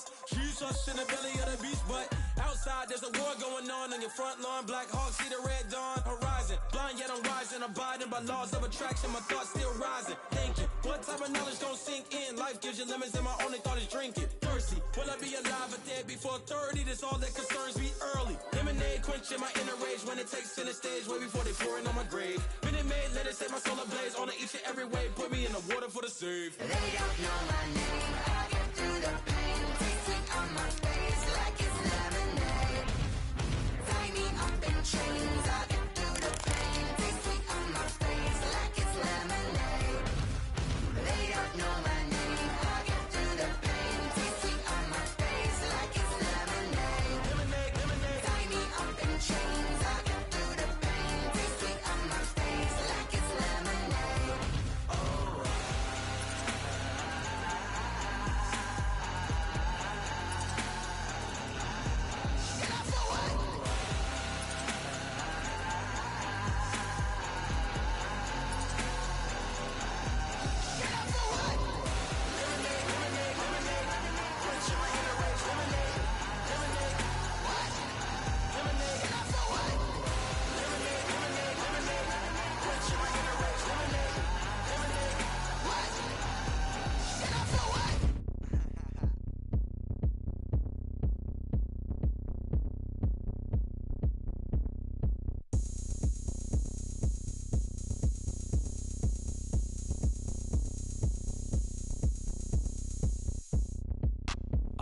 us. She's us in the belly of the beast, but outside there's a war going on your front lawn. Black Hawk, see the red dawn horizon. Blind yet I'm rising, abiding by laws of attraction. My thoughts still rising, thinking, what type of knowledge gon' sink in? Life gives you lemons and my only thought is drinking. Thirsty, will I be alive or dead before 30? That's all that concerns me early. Lemonade quenching my inner rage when it takes center stage way before they pouring on my grave. Minute Maid, let it set my soul ablaze on each and every way. Put me in the water for the save. They don't know my name, I get through the pain. Taste sweet on my face like it's lemonade. Tie me up in chains, I get through the pain. Taste sweet on my face like it's lemonade. They don't know my name, I get through the pain. Taste sweet on my face like it's lemonade. Lemonade, lemonade. Tie me up in chains, I get through the pain. Taste sweet on my face like it's lemonade.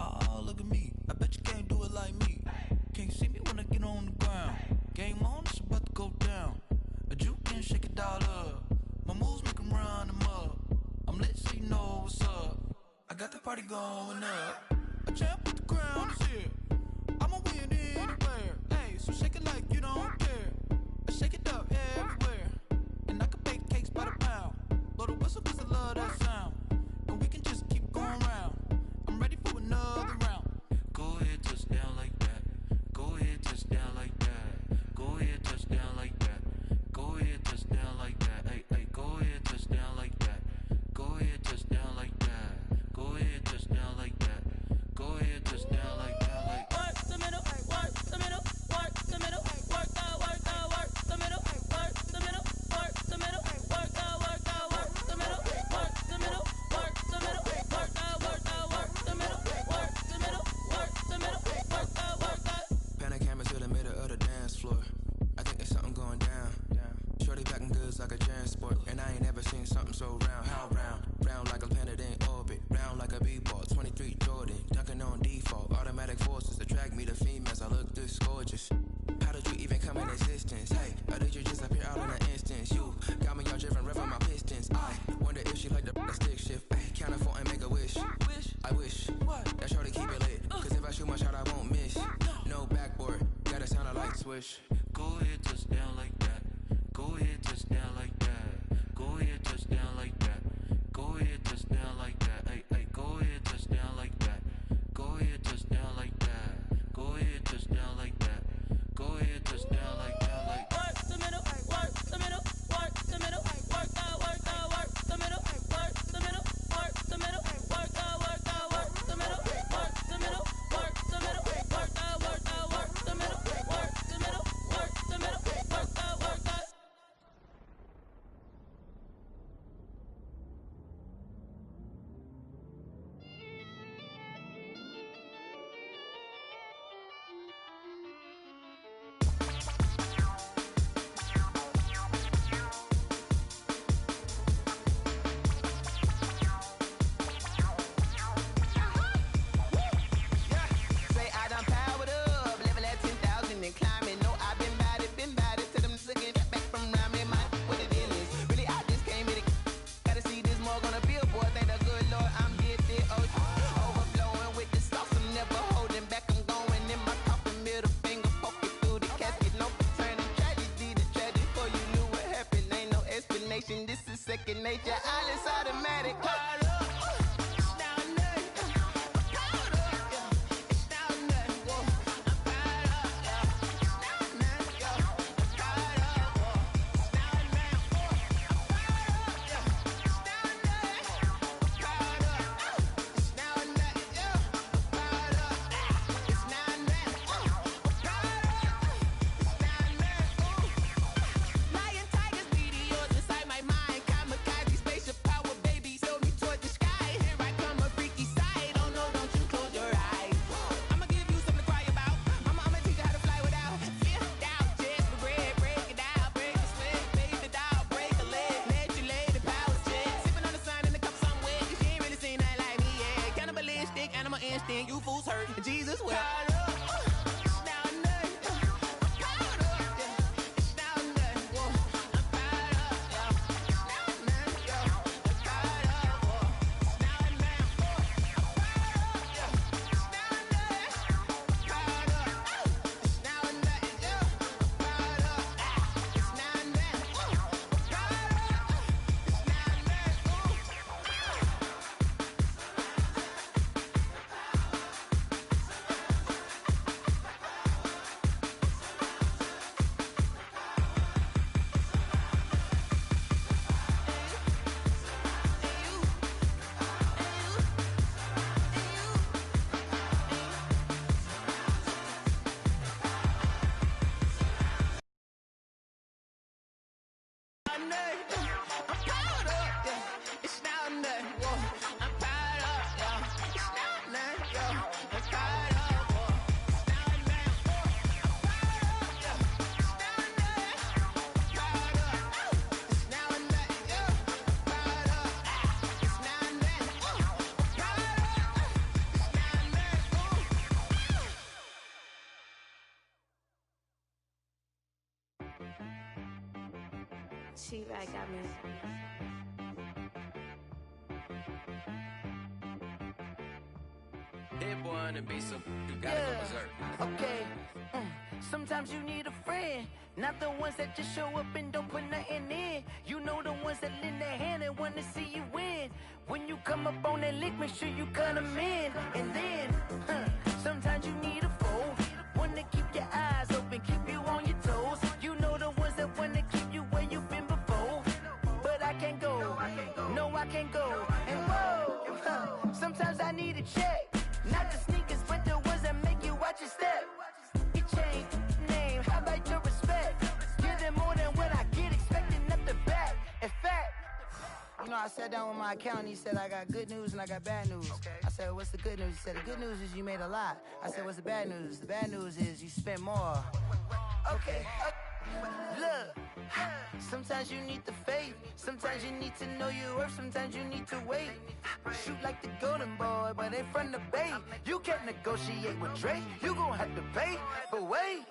Oh, look at me. I bet you can't do it like me. Can't see me when I get on the ground. Game on, it's about to go down. A juke and shake it all up. My moves make 'em run them up. I'm lit so you know what's up. I got the party going up. A champ with the crown is here. I'ma win anywhere. Hey, so shake it like you don't care. I shake it up everywhere. And I can bake cakes by the pound. Blow the whistle 'cause I love that sound. And we can just keep going round. I'm ready for another round. Go ahead, touch down like that. Go ahead, touch down like that. Go ahead, touch down like that. Go ahead, touch down like that. Hey, hey, go ahead, touch down like that. Go ahead, touch down like that. Go ahead, touch down like that. Go ahead, touch down like that. Like Work the middle, work the middle, work the middle, work the middle, work the middle, work the middle, work the middle, work the middle, work the middle, work the middle, work the middle, work the middle, work the. Pan a camera to the middle of the dance floor. I think there's something going down. Shorty packing goods like a transport, and I ain't never seen something so round. How round? Round like a planet in orbit. Round like a b-ball. 23 Jordan, dunking on default. Automatic forces attract me to females. I look this gorgeous. How did you even come in existence? Hey, or did you just appear out in an instance? You got me all driven, revving my pistons. I wonder if she like the stick shift. Ay, count a 4 and make a wish. I wish that shorty keep it lit. Cause if I shoot my shot, I won't miss. No backboard, gotta sound a light swish. go ahead, touch down like that. Go ahead, touch down like that. Go ahead, touch down like that. Go ahead, touch down like that. Hey, hey, go ahead, touch down like that. Go ahead, touch down like that. Go ahead, touch down like that. Go ahead, touch down like that. Like Work the middle, work the middle, work the middle, work the middle, work the middle, work the middle, work the middle, work the middle, work the middle, work the middle, work the middle, work the middle, work the middle, work the. Say I done powered up, level at 10,000 and climbing. No, I've been bad it to them looking back from around me. My what the deal is, really I just came here to gotta see this more gonna be a boy. Thank the good Lord I'm gifted. Oh, overflowing with the sauce, I'm never holding back. I'm going in my coffin, middle finger poking through the casket. No turning tragedy to tragedy. Before you knew what happened, ain't no explanation. This is second nature. All is automatic. Caught up. hurt. Jesus wept. She-Rag got me. Hit one and be some. You gotta go berserk. Okay. Sometimes you need a friend, not the ones that just show up and don't put nothing in. You know the ones that lend their hand and wanna see you win. When you come up on that lick, make sure you cut them in. And then, sometimes you need a foe, one to keep your eyes open, keep you on your toes. You know the ones that wanna keep you where you've been before. But I can't go, no I can't go. And whoa, sometimes I need a check. Not the sneakers, but the ones that make you watch your step. It changed name, how about your respect? Give them more than what I get, expecting nothing back. In fact, you know, I sat down with my accountant, he said, I got good news and I got bad news. I said, what's the good news? He said, the good news is you made a lot. I said, what's the bad news? The bad news is you spent more. Okay. Look, sometimes you need the faith, sometimes you need to know your worth, sometimes you need to wait. Shoot like the golden boy, but in front of bait. You can't negotiate with Drake, you gon' have to pay. But wait,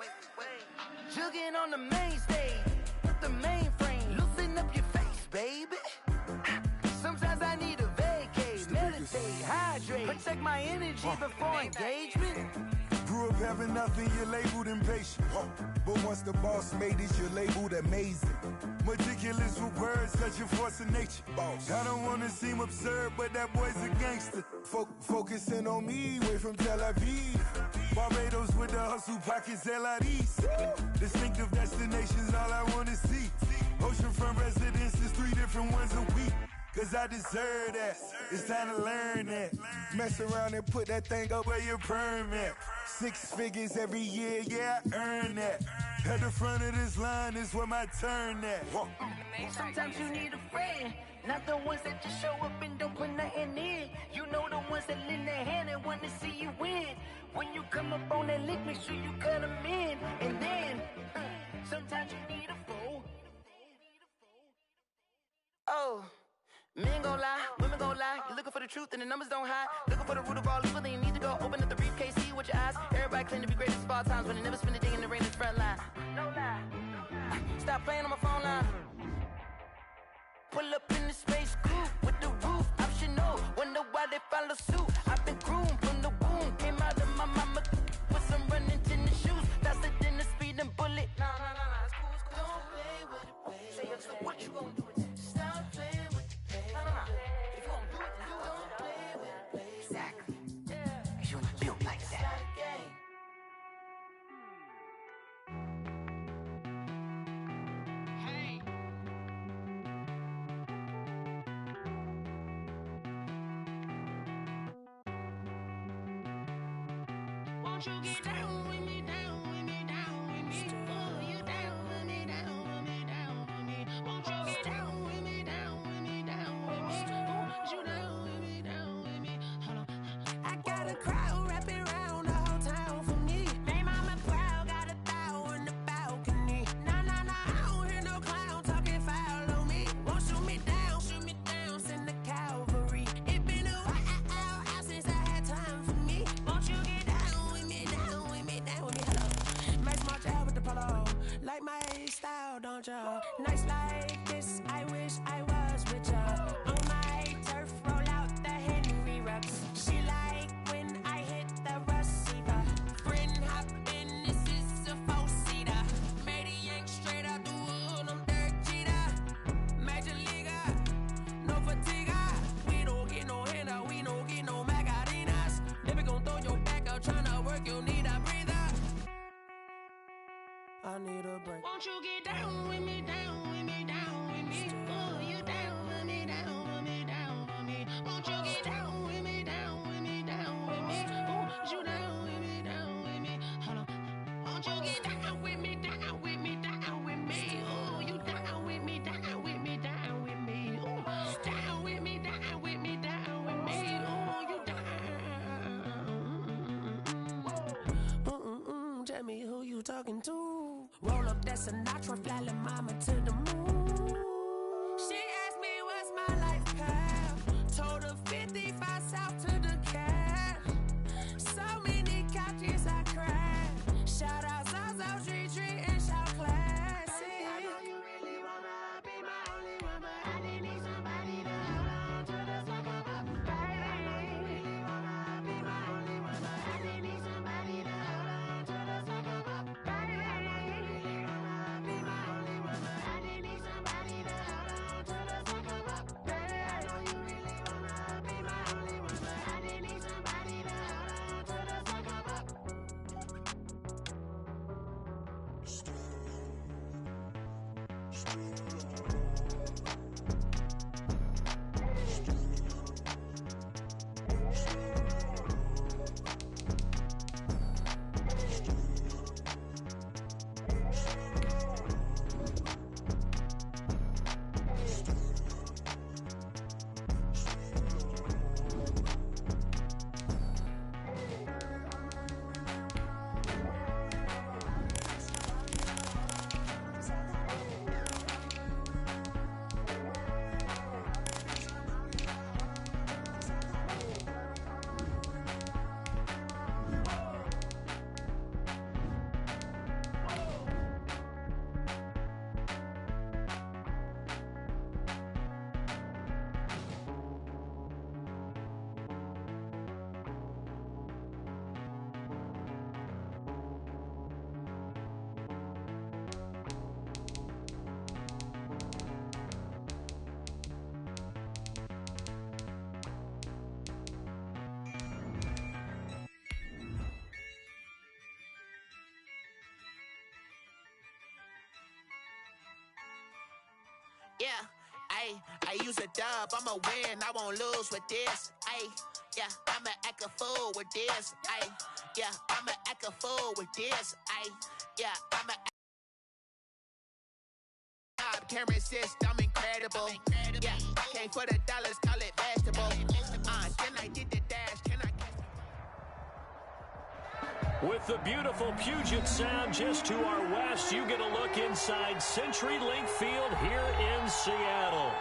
jugging on the main stage, with the mainframe, loosen up your face, baby. Sometimes I need a vacate, meditate, hydrate, protect my energy before engagement. Grew up having nothing, you're labeled impatient. But once the boss made it, you're labeled amazing. Meticulous with words, such a force of nature. I don't wanna seem absurd, but that boy's a gangster. Focusing on me, way from Tel Aviv. Barbados with the hustle pockets, LIDs. Distinctive destinations, all I wanna see. Oceanfront residences, 3 different ones a week. Cause I deserve that, it's time to learn that. Mess around and put that thing up where your permit. 6 figures every year, yeah, I earn that. At the front of this line is where my turn at. Sometimes you need a friend, not the ones that just show up and don't put nothing in. You know the ones that lend their hand and want to see you win. When you come up on that lick, make sure you cut them in. And then, sometimes you need a foe. Oh. Men gon' lie, women gon' lie. You're looking for the truth and the numbers don't hide. Looking for the root of all evil, then you need to go open up the briefcase, see with your eyes. Everybody claim to be greatest of all times, but they never spend a day in the rain in the front line. No lie. Stop playing on my phone line. Pull up in the space coupe with the roof optional. Wonder why they follow suit. I've been groomed from the womb. Came out of my mama with some running tennis shoes. Faster than the speeding bullet. No, it's cool, it's cool. Don't play with it, baby. Say so what you gon' do with it? Stop playing with it. If you gon' do it, then don't play with it, baby. Exactly. Cause you're not built like that. Hey. Won't you get down with me, down with me, down with me? Oh, you down with me, down with me, down with me. Won't you get down with me, down with me, down with me? Oh, you down with me, down with me? Hold on. I got a crowd wrapping around the whole town for me. They mama proud, got a thou on the balcony. Nah, I don't hear no clown talking foul on me. Won't shoot me down, send the cavalry. It been a while since I had time for me. Won't you get Nights like this, I wish I was with ya. On my turf, roll out the Henry rocks. She like when I hit the receiver. Friend hop in, this is a four-seater. Maniac straight out the wood, I'm Derek Jeter. Major leaguer, no fatigue. We don't get no handout, we don't get no Macarinas. Never gon' throw your back out, tryna work, you need a breather. I need a break. Won't you get down with me, down with me, down with me? Oh, you down with me, down with me, down with me. Won't you get down with me, down with me, down with me? Oh, you down with me, down with me? Hold on. Won't you get down with me, down with me, down with me? Oh, you down with me, down with me, down with me? Oh, down with me, down with me, down with me? Oh, you down. Tell me who you talking to. Roll up that Sinatra, fly la mama to the moon. She asked me what's my life path. Told her 55 south to the cash. So many couches I cried. Shout out Zazo, Tree Tree, and shout classic. I know you really wanna be my only one, but I didn't need somebody to hold on to the second up. Baby, I know you really wanna be my only one, but I didn't need somebody to hold on to the second up. Baby, I know you really wanna be my only one, but I didn't need somebody to hold on to the second up. Baby, I know you really wanna be my only one, but I didn't need somebody to hold on to the second up. Yeah, I use a dub, I'ma win, I won't lose with this. Yeah, I'ma act a fool with this. Yeah, I'ma act a fool with this. Yeah, I'ma act camera assist, I'm incredible. Yeah, came for the dollars, call it vegetable. Then I did the dash, can I catch With the beautiful Puget Sound just to our west, you get a look inside CenturyLink Field here in Seattle.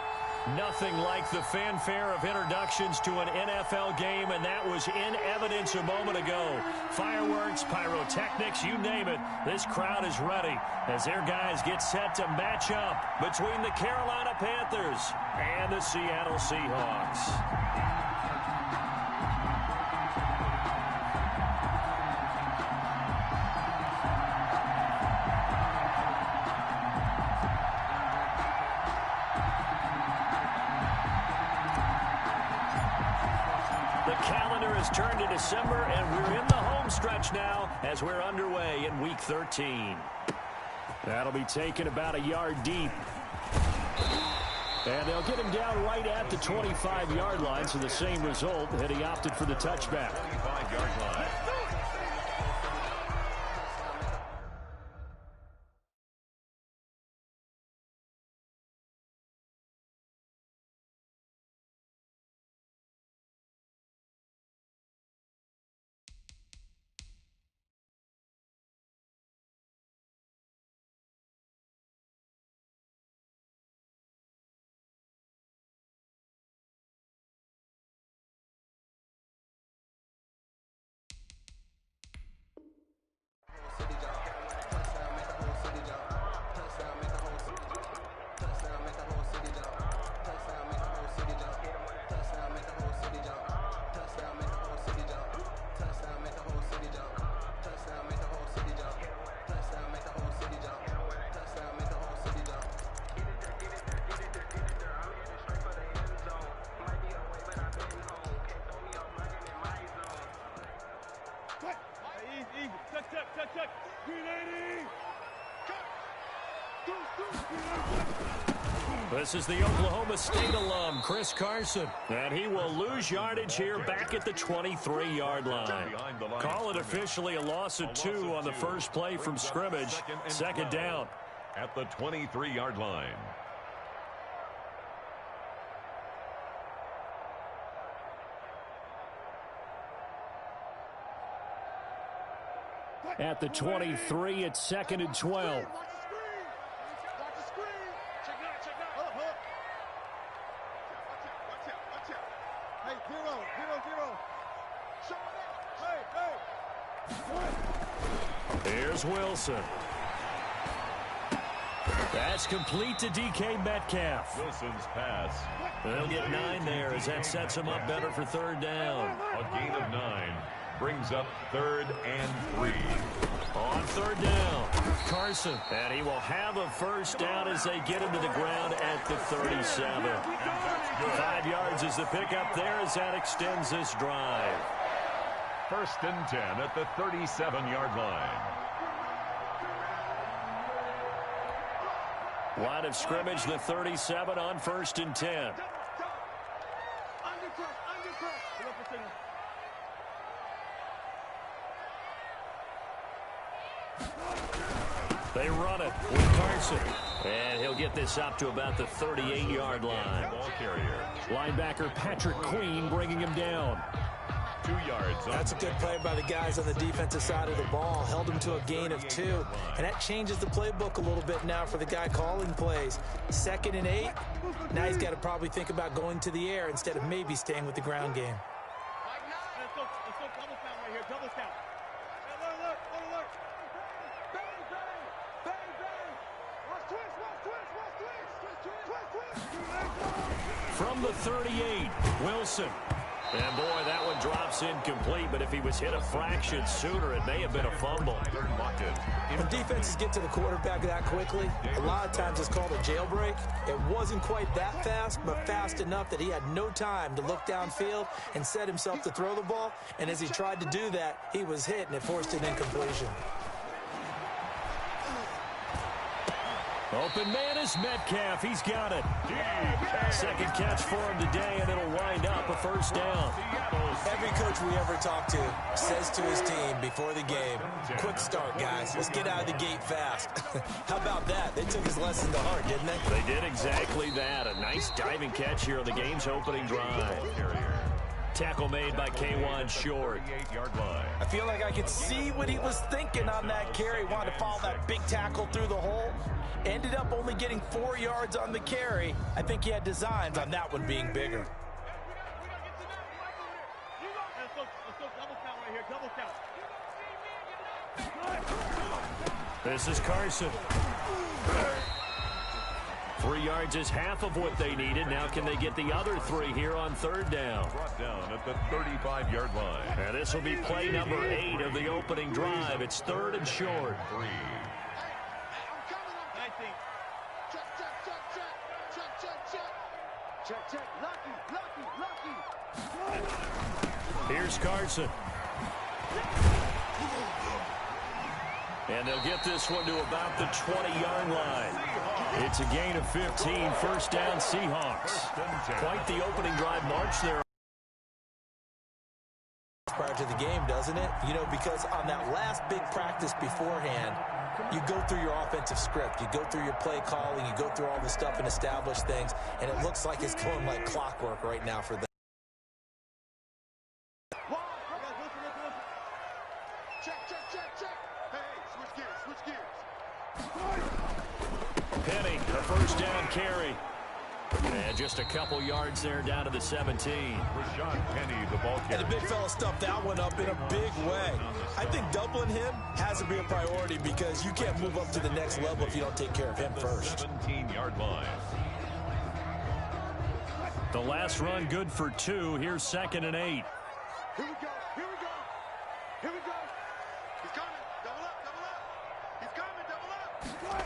Nothing like the fanfare of introductions to an NFL game, and that was in evidence a moment ago. Fireworks, pyrotechnics, you name it. This crowd is ready as their guys get set to match up between the Carolina Panthers and the Seattle Seahawks. Turned to December, and we're in the home stretch now as we're underway in Week 13. That'll be taken about a yard deep. And they'll get him down right at the 25-yard line, so the same result had he opted for the touchback. 25-yard line. Easy. Check. 380. This is the Oklahoma State alum, Chris Carson. And he will lose yardage here back at the 23-yard line. Call it officially a loss of 2 on the first play from scrimmage. Second down. At the 23-yard line. At the 23, it's 2nd and 12. Here's Wilson. That's complete to DK Metcalf. Wilson's pass. They'll get 9 there as that sets him up better for third down. A gain of 9 brings up 3rd and 3. On third down, Carson. And he will have a first down as they get him to the ground at the 37. 5 yards is the pickup there as that extends this drive. 1st and 10 at the 37-yard line. Line of scrimmage, the 37 on 1st and 10. They run it with Carson. And he'll get this up to about the 38-yard line. Ball carrier. Linebacker Patrick Queen bringing him down. 2 yards. That's a good play by the guys on the defensive side of the ball. Held him to a gain of 2. And that changes the playbook a little bit now for the guy calling plays. 2nd and 8. Now he's got to probably think about going to the air instead of maybe staying with the ground game. Let's go double count right here. Double count. Alert. Bang. From the 38, Wilson. And boy, that one drops incomplete, but if he was hit a fraction sooner, it may have been a fumble. When defenses get to the quarterback that quickly, a lot of times it's called a jailbreak. It wasn't quite that fast, but fast enough that he had no time to look downfield and set himself to throw the ball. And as he tried to do that, he was hit, and it forced an incompletion. Open man is Metcalf. He's got it. Second catch for him today, and it'll wind up a first down. Every coach we ever talk to says to his team before the game, quick start, guys. Let's get out of the gate fast. How about that? They took his lesson to heart, didn't they? They did exactly that. A nice diving catch here on the game's opening drive. Tackle made by K'Wan Short. I feel like I could see what he was thinking on that carry. Wanted to follow that big tackle through the hole. Ended up only getting 4 yards on the carry. I think he had designs on that one being bigger. This is Carson. 3 yards is half of what they needed. Now can they get the other 3 here on third down? Brought down at the 35-yard line. And this will be play number 8 of the opening drive. It's 3rd and short. 3. Here's Carson. And they'll get this one to about the 20-yard line. It's a gain of 15, first down Seahawks. Quite the opening drive march there. Prior to the game, doesn't it? You know, because on that last big practice beforehand, you go through your offensive script, you go through your play calling, you go through all the stuff and establish things, and it looks like it's going like clockwork right now for them. Penny, a first down carry. And just a couple yards there down to the 17. Rashad Penny, the ball carrier. And the big fella stuffed that one up in a big way. I think doubling him has to be a priority because you can't move up to the next level if you don't take care of him first. 17-yard line. The last run good for 2. Here's 2nd and 8. Here we go. He's coming. Double up. He's coming. Double up.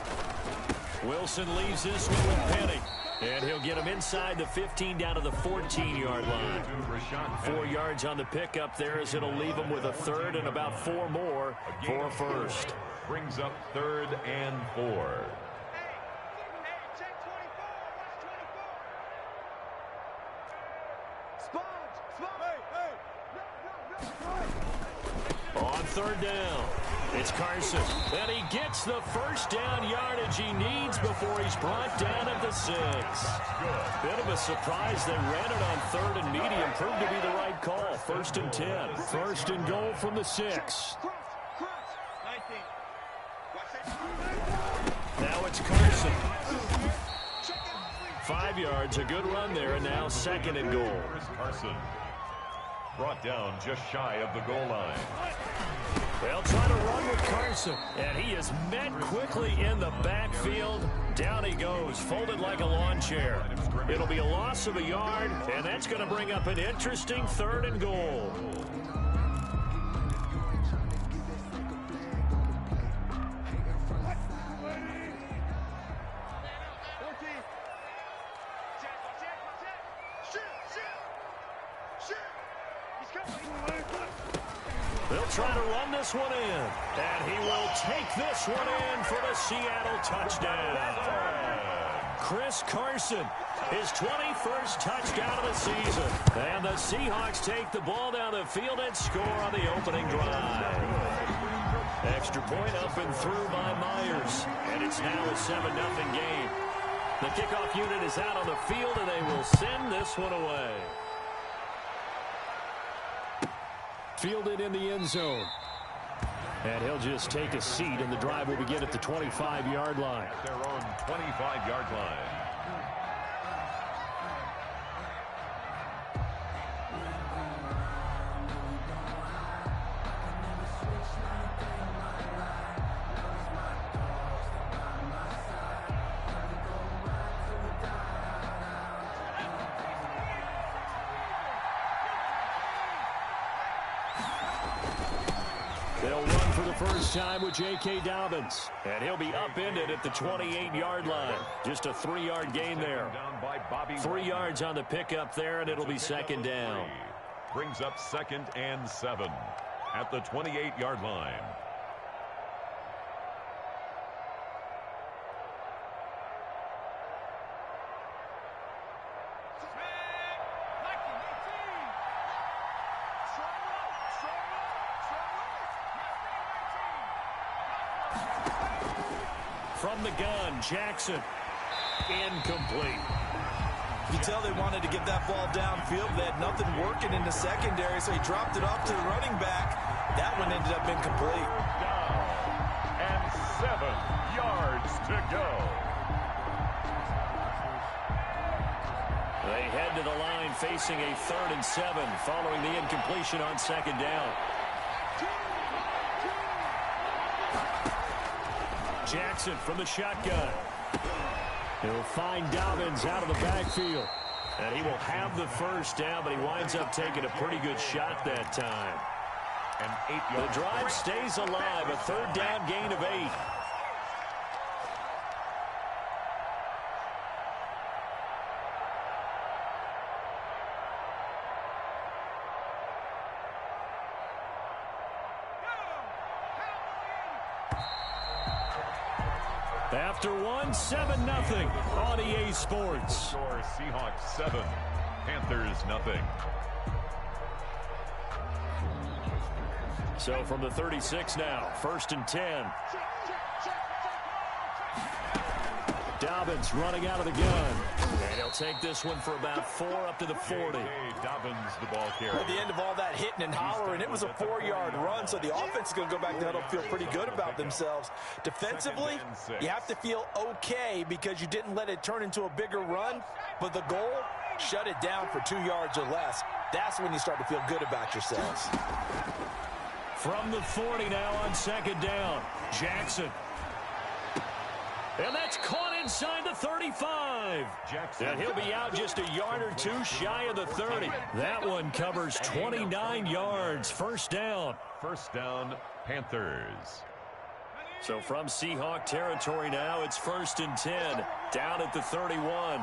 Wilson leaves this one with Penny. And he'll get him inside the 15 down to the 14-yard line. 4 yards on the pickup there as it'll leave him with a third and about 4 more for a first. Brings up 3rd and 4. On 3rd down, it's Carson. And he gets the first down yardage he needs before he's brought down at the 6. Bit of a surprise they ran it on 3rd and medium. Proved to be the right call. 1st and 10. 1st and goal from the 6. Now it's Carson. 5 yards, a good run there, and now 2nd and goal. Carson brought down just shy of the goal line. They'll try to run with Carson, and he is met quickly in the backfield. Down he goes, folded like a lawn chair. It'll be a loss of a yard, and that's going to bring up an interesting 3rd and goal. They'll try to run this one in, and he will take this one in for the Seattle touchdown. Chris Carson, his 21st touchdown of the season. And the Seahawks take the ball down the field and score on the opening drive. Extra point up and through by Myers, and it's now a 7-0 game. The kickoff unit is out on the field, and they will send this one away. Fielded in the end zone. And he'll just take a seat, and the drive will begin at the 25-yard line. At their own 25-yard line. They'll run for the first time with J.K. Dobbins. And he'll be upended at the 28-yard line. Just a 3-yard gain there. 3 yards on the pickup there, and it'll be 2nd down. Brings up 2nd and 7 at the 28-yard line. From the gun, Jackson, incomplete. You tell they wanted to get that ball downfield. They had nothing working in the secondary, so he dropped it off to the running back. That one ended up incomplete. Down and 7 yards to go. They head to the line facing a 3rd and 7 following the incompletion on 2nd down. Jackson from the shotgun. He'll find Dobbins out of the backfield. And he will have the first down, but he winds up taking a pretty good shot that time. The drive stays alive, a 3rd down gain of 8. After 7-0 on EA Sports. Score Seahawks 7, Panthers 0. So from the 36 now, 1st and 10. Dobbins running out of the gun. And he'll take this one for about 4 up to the 40. Dobbins, the ball carrier. At the end of all that hitting and hollering, it was a 4-yard run, so the offense is going to go back to huddle, feel pretty good about themselves. Defensively, you have to feel okay because you didn't let it turn into a bigger run, but the goal, shut it down for 2 yards or less. That's when you start to feel good about yourselves. From the 40 now on 2nd down, Jackson. And that's caught inside the 35. Jackson. And he'll be out just a yard or 2 shy of the 30. That one covers 29 yards. 1st down. 1st down, Panthers. So from Seahawk territory now, it's 1st and 10, down at the 31.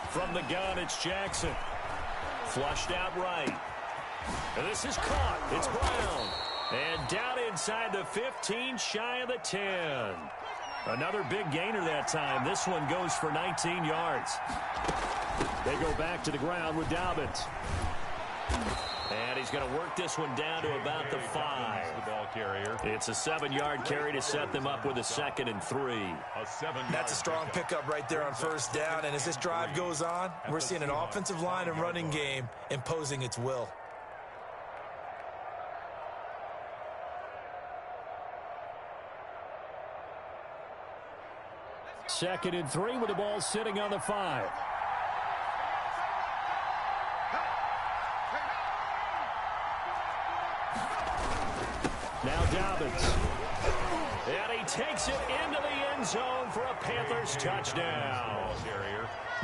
From the gun, it's Jackson. Flushed out right. And this is caught. It's Brown. And down inside the 15, shy of the 10. Another big gainer that time. This one goes for 19 yards. They go back to the ground with Dobbins. And he's going to work this one down to about the 5. The ball carrier. It's a 7-yard carry to set them up with a 2nd and 3. That's a strong pickup right there on 1st down. And as this drive goes on, we're seeing an offensive line and running game imposing its will. Second and 3 with the ball sitting on the 5. Now Dobbins. And he takes it into the end zone for a Panthers touchdown.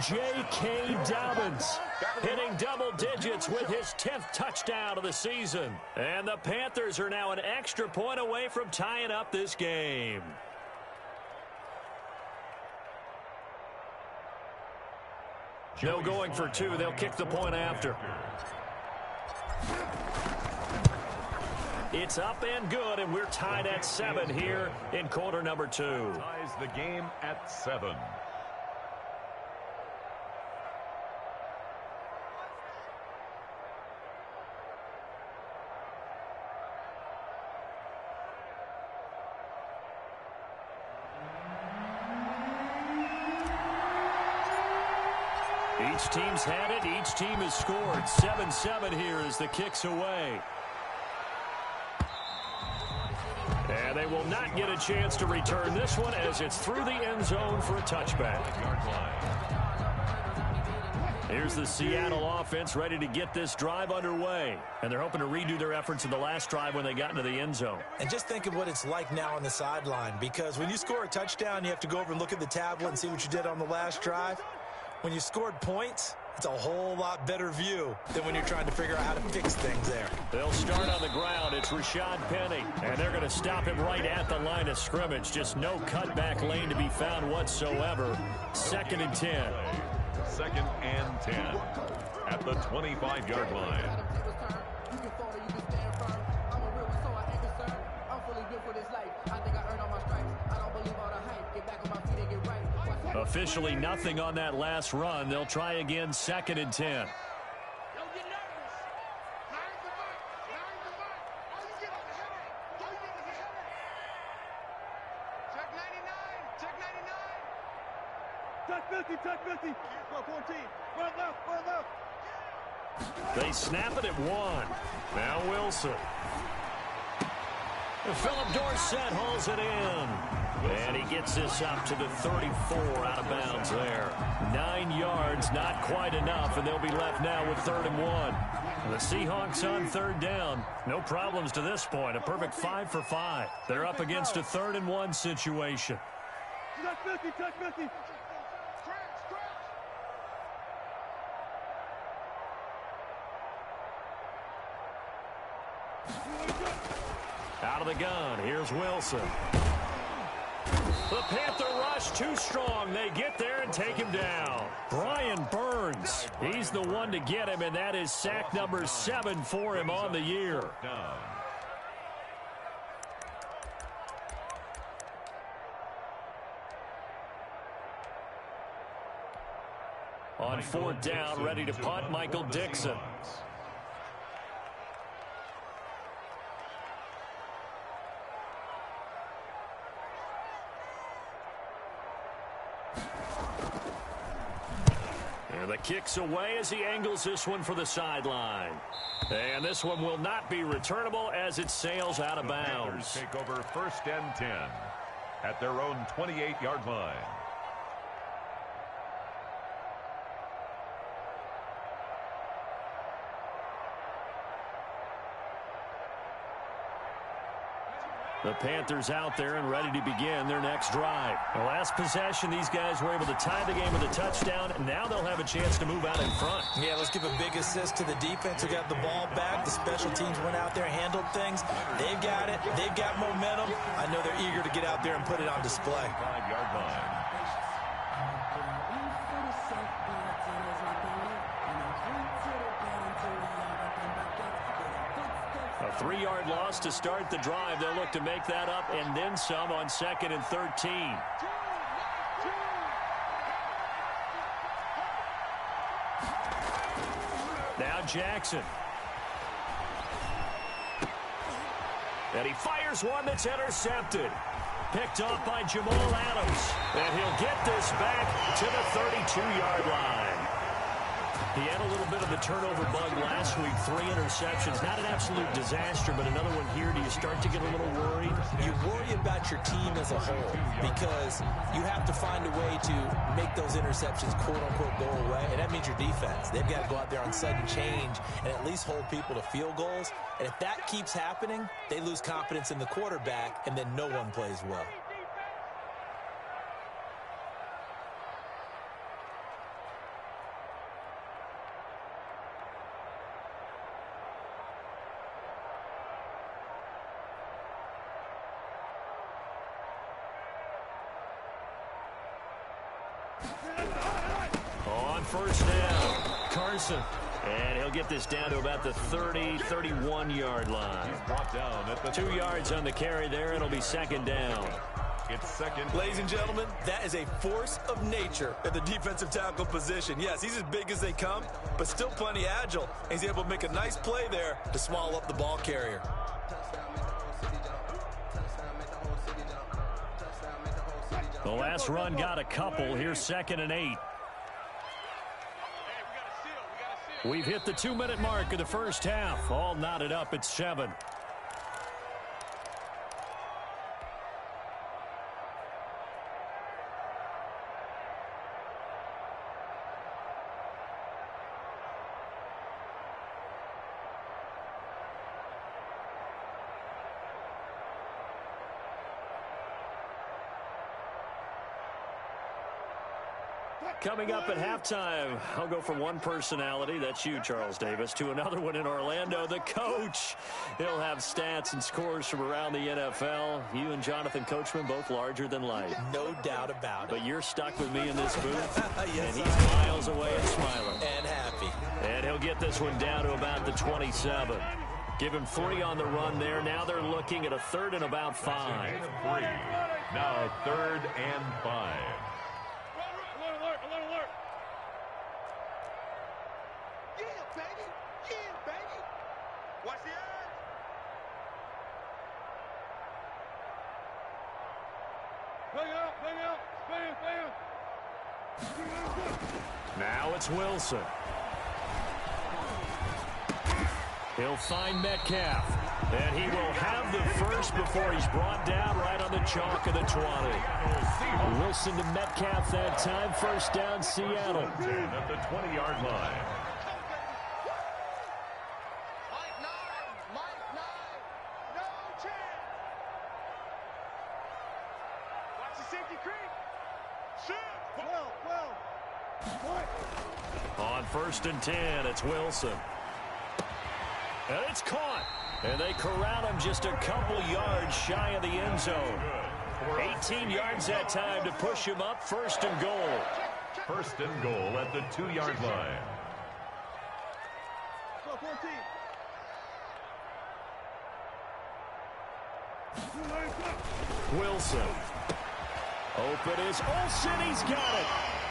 J.K. Dobbins hitting double digits with his 10th touchdown of the season. And the Panthers are now an extra point away from tying up this game. No going for 2. They'll kick the point after. It's up and good, and we're tied at 7 here in quarter number 2. Ties the game at 7. Each team's had it. Each team has scored. 7-7 here as the kick's away. And they will not get a chance to return this one as it's through the end zone for a touchback. Here's the Seattle offense ready to get this drive underway. And they're hoping to redo their efforts in the last drive when they got into the end zone. And just think of what it's like now on the sideline, because when you score a touchdown, you have to go over and look at the tablet and see what you did on the last drive. When you scored points, it's a whole lot better view than when you're trying to figure out how to fix things there. They'll start on the ground. It's Rashad Penny, and they're going to stop him right at the line of scrimmage. Just no cutback lane to be found whatsoever. 2nd and 10. 2nd and 10 at the 25-yard line. Officially nothing on that last run. They'll try again, 2nd and 10. They snap it at 1. Now Wilson. Philip Dorsett hauls it in. And he gets this up to the 34 out of bounds there. 9 yards, not quite enough, and they'll be left now with 3rd and 1. The Seahawks on 3rd down. No problems to this point. A perfect 5 for 5. They're up against a 3rd and 1 situation. Out of the gun, here's Wilson. The Panther rush too strong. They get there and take him down. Brian Burns, he's the one to get him, and that is sack number 7 for him on the year. On 4th down, ready to punt, Michael Dixon. And the kick's away as he angles this one for the sideline. And this one will not be returnable as it sails out of bounds. Take over 1st and 10 at their own 28-yard line. The Panthers out there and ready to begin their next drive. The last possession, these guys were able to tie the game with a touchdown, and now they'll have a chance to move out in front. Yeah, let's give a big assist to the defense who got the ball back. The special teams went out there, handled things. They've got it. They've got momentum. I know they're eager to get out there and put it on display. 5-yard line. A 3-yard loss to start the drive. They'll look to make that up and then some on 2nd and 13. Now Jackson. And he fires one that's intercepted. Picked off by Jamal Adams. And he'll get this back to the 32-yard line. He had a little bit of the turnover bug last week. 3 interceptions. Not an absolute disaster, but another one here. Do you start to get a little worried? You worry about your team as a whole because you have to find a way to make those interceptions, quote-unquote, go away, and that means your defense. They've got to go out there on sudden change and at least hold people to field goals. And if that keeps happening, they lose confidence in the quarterback, and then no one plays well. On first down, Carson. And he'll get this down to about the 30, 31-yard line. He's brought down at the 2 yards on the carry there. It'll be 2nd down. It's 2nd. Ladies and gentlemen, that is a force of nature at the defensive tackle position. Yes, he's as big as they come, but still plenty agile. He's able to make a nice play there to swallow up the ball carrier. The last run got a couple. Here's 2nd and 8. We've hit the 2-minute mark of the first half. All knotted up at 7. Coming up at halftime, I'll go from one personality, that's you, Charles Davis, to another one in Orlando, the coach. He'll have stats and scores from around the NFL. You and Jonathan Coachman, both larger than life. No doubt about it. But you're stuck with me in this booth, yes, and he's miles away and smiling. And happy. And he'll get this one down to about the 27. Give him 3 on the run there. Now they're looking at a 3rd and about 5. 3. Now 3rd and 5. Now it's Wilson. He'll find Metcalf. And he will have the first before he's brought down right on the chalk of the 20. Wilson to Metcalf that time. First down, Seattle. At the 20-yard line. On 1st and 10, it's Wilson. And it's caught. And they corral him just a couple yards shy of the end zone. 18 yards that time to push him up. 1st and goal. 1st and goal at the 2-yard line. Wilson. Open is Olsen. He's got it.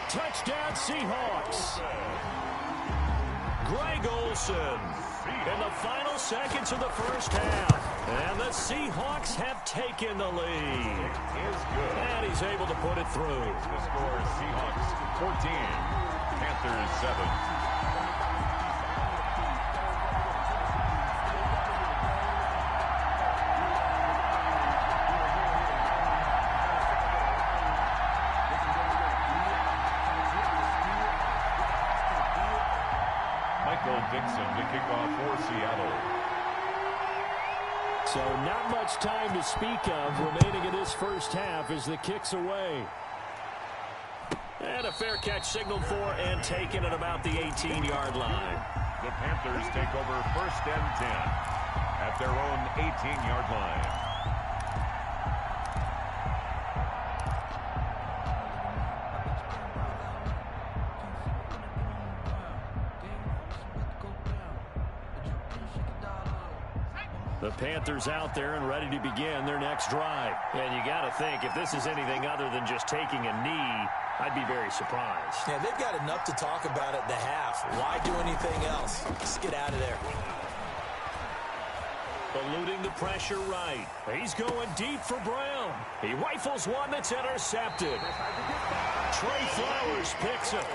Touchdown Seahawks. Greg Olsen in the final seconds of the first half. And the Seahawks have taken the lead. And he's able to put it through. The score, Seahawks 14, Panthers 7. Dixon to kick off for Seattle. So not much time to speak of remaining in this first half as the kick's away. And a fair catch signaled for and taken at about the 18-yard line. The Panthers take over 1st and 10 at their own 18-yard line. The Panthers out there and ready to begin their next drive. And you got to think, if this is anything other than just taking a knee, I'd be very surprised. Yeah, they've got enough to talk about at the half. Why do anything else? Just get out of there. Eluding the pressure right. He's going deep for Brown. He rifles one that's intercepted. Trey Flowers picks it.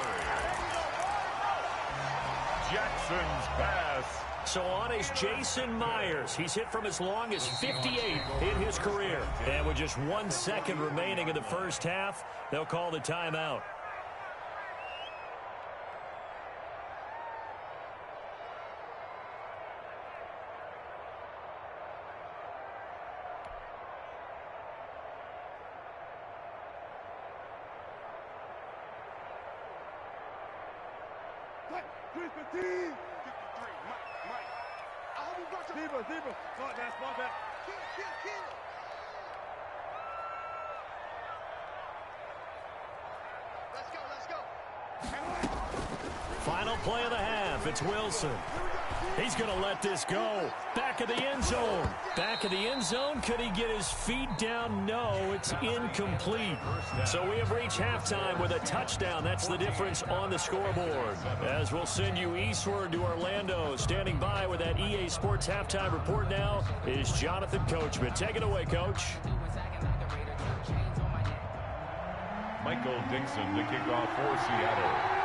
Jackson's pass. So on is Jason Myers. He's hit from as long as 58 in his career. And with just 1 second remaining in the first half, they'll call the timeout. Zebra. Spot back. Kill. Let's go. Final play of the half. It's Wilson. He's going to let this go. Back of the end zone. Back of the end zone. Could he get his feet down? No, it's incomplete. So we have reached halftime with a touchdown. That's the difference on the scoreboard. As we'll send you eastward to Orlando. Standing by with that EA Sports halftime report now is Jonathan Coachman. Take it away, Coach. Michael Dixon to kick off for Seattle.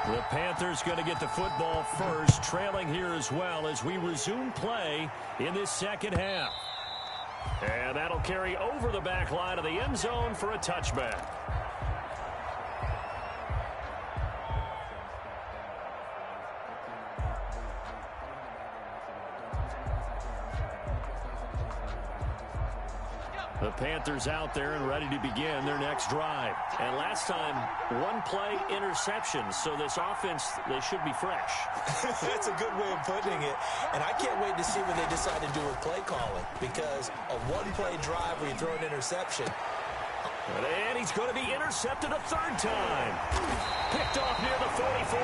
The Panthers going to get the football first, trailing here as well as we resume play in this second half. And that'll carry over the back line of the end zone for a touchback. The Panthers out there and ready to begin their next drive. And last time, one play interception. So this offense, they should be fresh. That's a good way of putting it. And I can't wait to see what they decide to do with play calling. Because a one-play drive where you throw an interception. And he's going to be intercepted a third time. Picked off near the 44.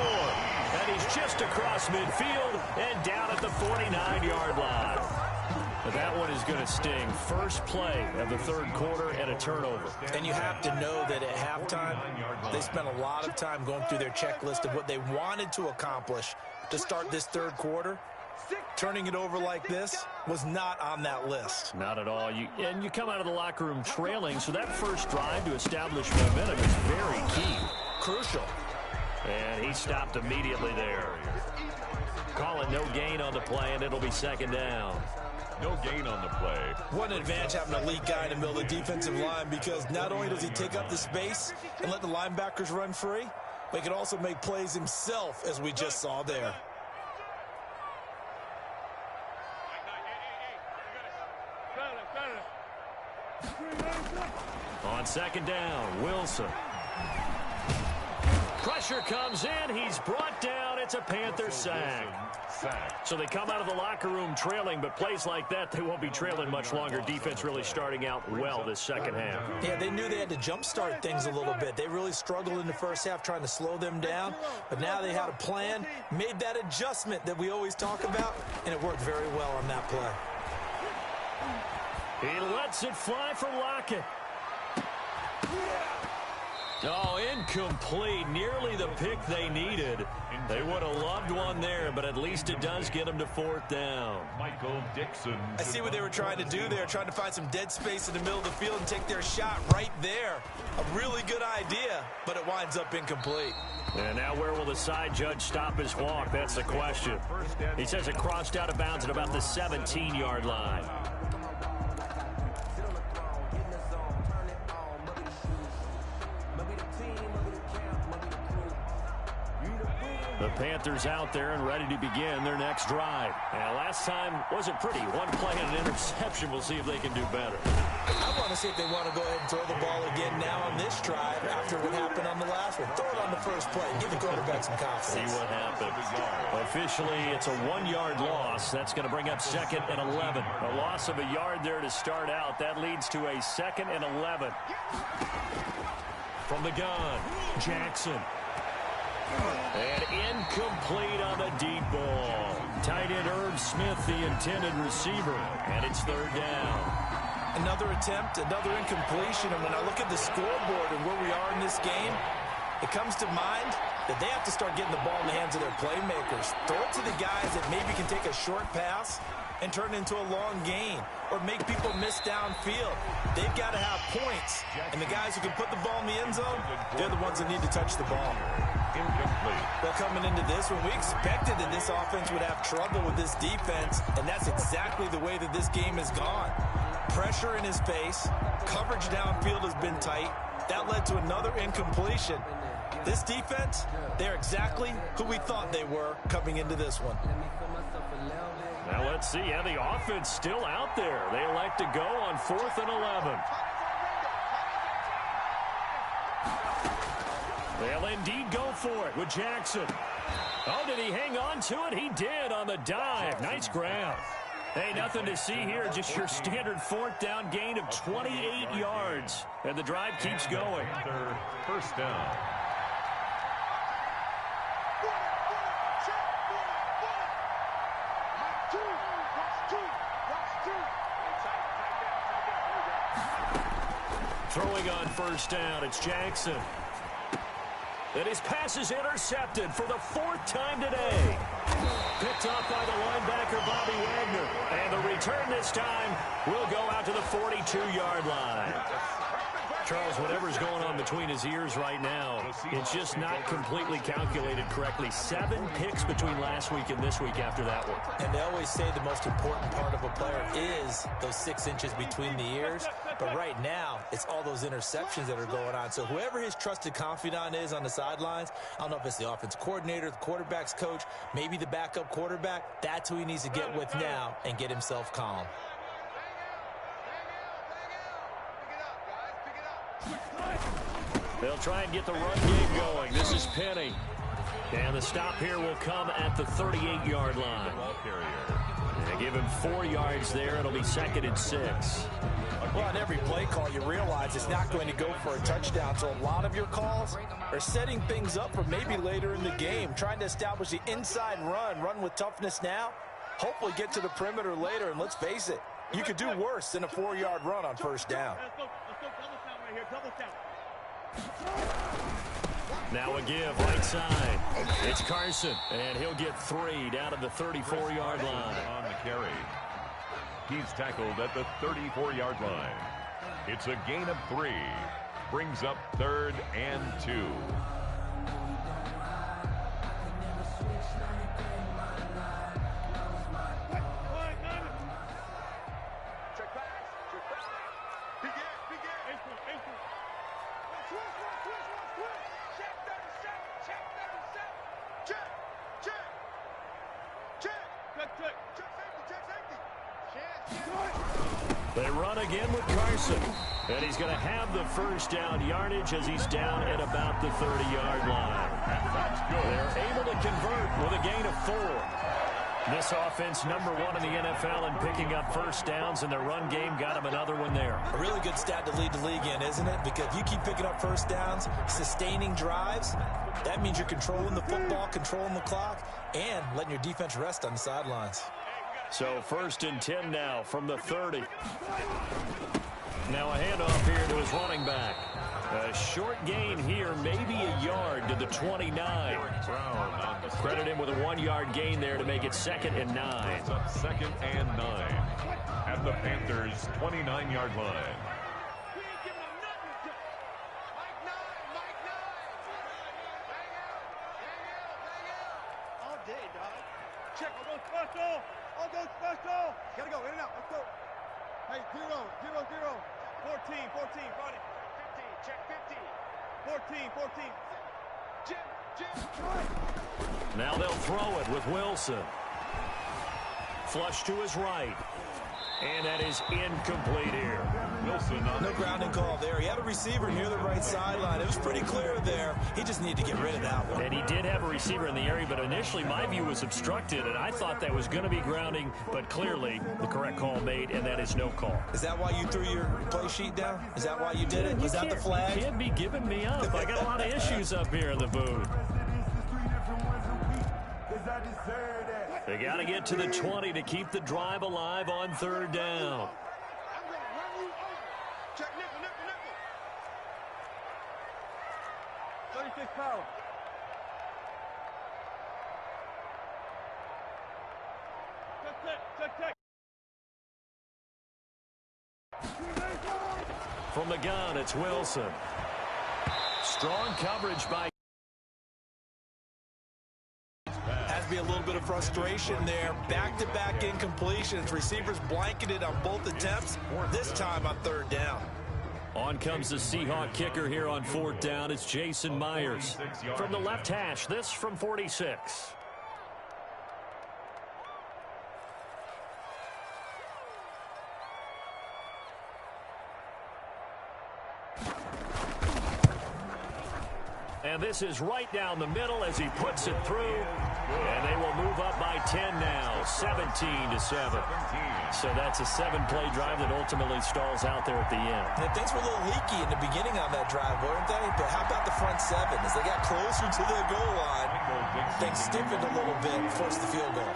And he's just across midfield and down at the 49-yard line. But that one is going to sting. First play of the third quarter and a turnover. And you have to know that at halftime, they spent a lot of time going through their checklist of what they wanted to accomplish to start this third quarter. Turning it over like this was not on that list. Not at all. You come out of the locker room trailing, so that first drive to establish momentum is very key. Crucial. And he stopped immediately there. Calling no gain on the play, and it'll be second down. No gain on the play. What an advantage having an elite guy in the middle of the defensive line, because not only does he take up the space and let the linebackers run free, but he can also make plays himself, as we just saw there. On second down, Wilson. Pressure comes in. He's brought down. It's a Panther sack. So they come out of the locker room trailing, but plays like that, they won't be trailing much longer. Defense really starting out well this second half. Yeah, they knew they had to jumpstart things a little bit. They really struggled in the first half trying to slow them down, but now they had a plan, made that adjustment that we always talk about, and it worked very well on that play. He lets it fly for Lockett. Oh, incomplete. Nearly the pick they needed. They would have loved one there, but at least it does get them to fourth down. Michael Dixon. I see what they were trying to do there, trying to find some dead space in the middle of the field and take their shot right there. A really good idea, but it winds up incomplete. And now where will the side judge stop his walk? That's the question. He says it crossed out of bounds at about the 17-yard line. The Panthers out there and ready to begin their next drive. And last time wasn't pretty. One play and an interception. We'll see if they can do better. I want to see if they want to go ahead and throw the ball again now on this drive after what happened on the last one. Throw it on the first play. Give the quarterback some confidence. See what happens. Officially, it's a 1-yard loss. That's going to bring up 2nd and 11. A loss of a yard there to start out. That leads to a 2nd and 11. From the gun, Jackson. And incomplete on the deep ball. Tight end Irv Smith, the intended receiver. And it's 3rd down. Another attempt, another incompletion. And when I look at the scoreboard and where we are in this game, it comes to mind that they have to start getting the ball in the hands of their playmakers. Throw it to the guys that maybe can take a short pass and turn it into a long gain or make people miss downfield. They've got to have points. And the guys who can put the ball in the end zone, they're the ones that need to touch the ball. Incomplete. Well, coming into this one, we expected that this offense would have trouble with this defense, and that's exactly the way that this game has gone. Pressure in his face. Coverage downfield has been tight. That led to another incompletion. This defense, they're exactly who we thought they were coming into this one. Now let's see how the offense still out there. They elect to go on 4th and 11. They'll indeed go for it with Jackson. Oh, did he hang on to it? He did on the dive. Nice grab. Hey, nothing to see here. Just your standard 4th down gain of 28 yards. And the drive keeps going. 1st down. Throwing on 1st down, it's Jackson. And his pass is intercepted for the 4th time today. Picked off by the linebacker, Bobby Wagner. And the return this time will go out to the 42-yard line. Charles, whatever's going on between his ears right now, it's just not completely calculated correctly. 7 picks between last week and this week after that one. And they always say the most important part of a player is those 6 inches between the ears. But right now, it's all those interceptions that are going on. So whoever his trusted confidant is on the sidelines, I don't know if it's the offense coordinator, the quarterback's coach, maybe the backup quarterback, that's who he needs to get with now and get himself calm. They'll try and get the run game going. This is Penny. And the stop here will come at the 38-yard line. They give him 4 yards there. It'll be 2nd and 6. Well, on every play call, you realize it's not going to go for a touchdown. So a lot of your calls are setting things up for maybe later in the game, trying to establish the inside run with toughness now, hopefully get to the perimeter later. And let's face it, you could do worse than a 4-yard run on 1st down. Let's go double count right here, double count. Now a give, right side. It's Carson, and he'll get 3 down to the 34-yard line. On the carry. He's tackled at the 34-yard line. It's a gain of 3. Brings up 3rd and 2. They run again with Carson. And he's going to have the 1st down yardage as he's down at about the 30-yard line. That's good. They're able to convert with a gain of 4. This offense, number 1 in the NFL in picking up 1st downs, and their run game got him another one there. A really good stat to lead the league in, isn't it? Because if you keep picking up 1st downs, sustaining drives, that means you're controlling the football, controlling the clock, and letting your defense rest on the sidelines. So 1st and 10 now from the 30. Now a handoff here to his running back. A short gain here, maybe a yard to the 29. Credit him with a 1-yard gain there to make it 2nd and 9. It's up 2nd and 9 at the Panthers' 29-yard line. All day, dog. Check on those special. On those special. Gotta go in and out. Let's go. Hey, 0, 0, 0. 14, 14, Friday. 15, check 15. 14, 14. Jim, Now they'll throw it with Wilson. Flush to his right. And that is incomplete here. Wilson. No grounding call there. He had a receiver near the right sideline. It was pretty clear there. He just needed to get rid of that one. And he did have a receiver in the area, but initially my view was obstructed, and I thought that was going to be grounding, but clearly the correct call made, and that is no call. Is that why you threw your play sheet down? Is that why you did it? Was that the flag? You can't be giving me up. I got a lot of issues up here in the booth. They got to get to the 20 to keep the drive alive on third down. Check nickel, nickel, nickel. 36 power. Check. From the gun, it's Wilson. Strong coverage by. Has to be a little bit of frustration there. Back-to-back incompletions. Receivers blanketed on both attempts, this time on third down. On comes the Seahawk kicker here on fourth down. It's Jason Myers. From the left hash, this from 46. And this is right down the middle as he puts it through. And they will move up by 10 now, 17-7. So that's a 7-play drive that ultimately stalls out there at the end. And things were a little leaky in the beginning on that drive, weren't they? But how about the front seven? As they got closer to the goal line, things stiffened a little bit and forced the field goal.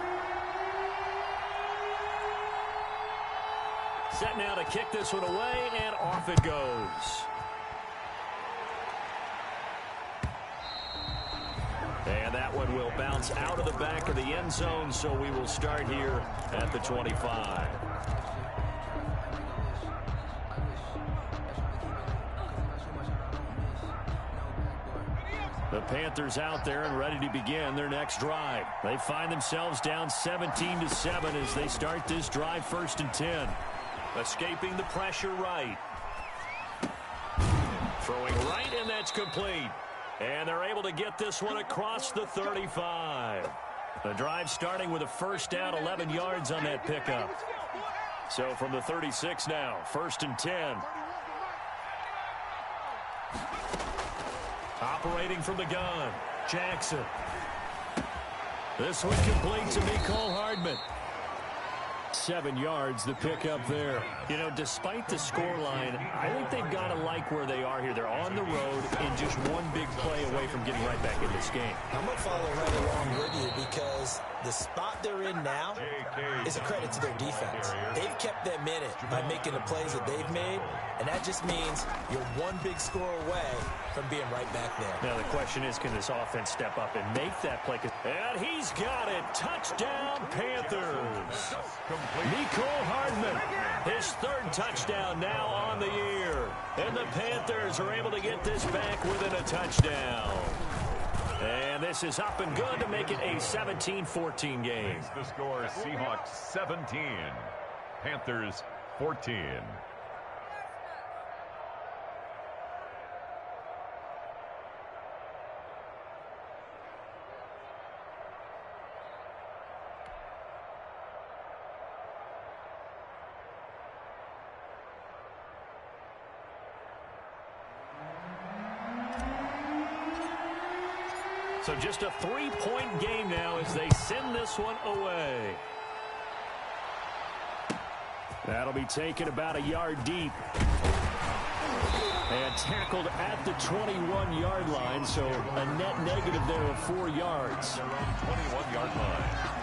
Set now to kick this one away, and off it goes. And that one will bounce out of the back of the end zone, so we will start here at the 25. The Panthers out there and ready to begin their next drive. They find themselves down 17-7 as they start this drive, 1st and 10. Escaping the pressure right. Throwing right, and that's complete. And they're able to get this one across the 35. The drive starting with a first down, 11 yards on that pickup. So from the 36 now, 1st and 10. Operating from the gun, Jackson. This one complete to Mecole Hardman. 7 yards, the pickup there. You know, despite the scoreline, I think they've got to like where they are here. They're on the road and just one big play away from getting right back in this game. I'm going to follow right along with you because the spot they're in now is a credit to their defense. They've kept them in it by making the plays that they've made, and that just means you're one big score away from being right back there. Now the question is, can this offense step up and make that play? And he's got it. Touchdown, Panthers. Mecole Hardman, his 3rd touchdown now on the year. And the Panthers are able to get this back within a touchdown. And this is up and good to make it a 17-14 game. The score, Seahawks 17, Panthers 14. So just a 3-point game now as they send this one away. That'll be taken about a yard deep. And tackled at the 21-yard line, so a net negative there of 4 yards. They're on the 21-yard line.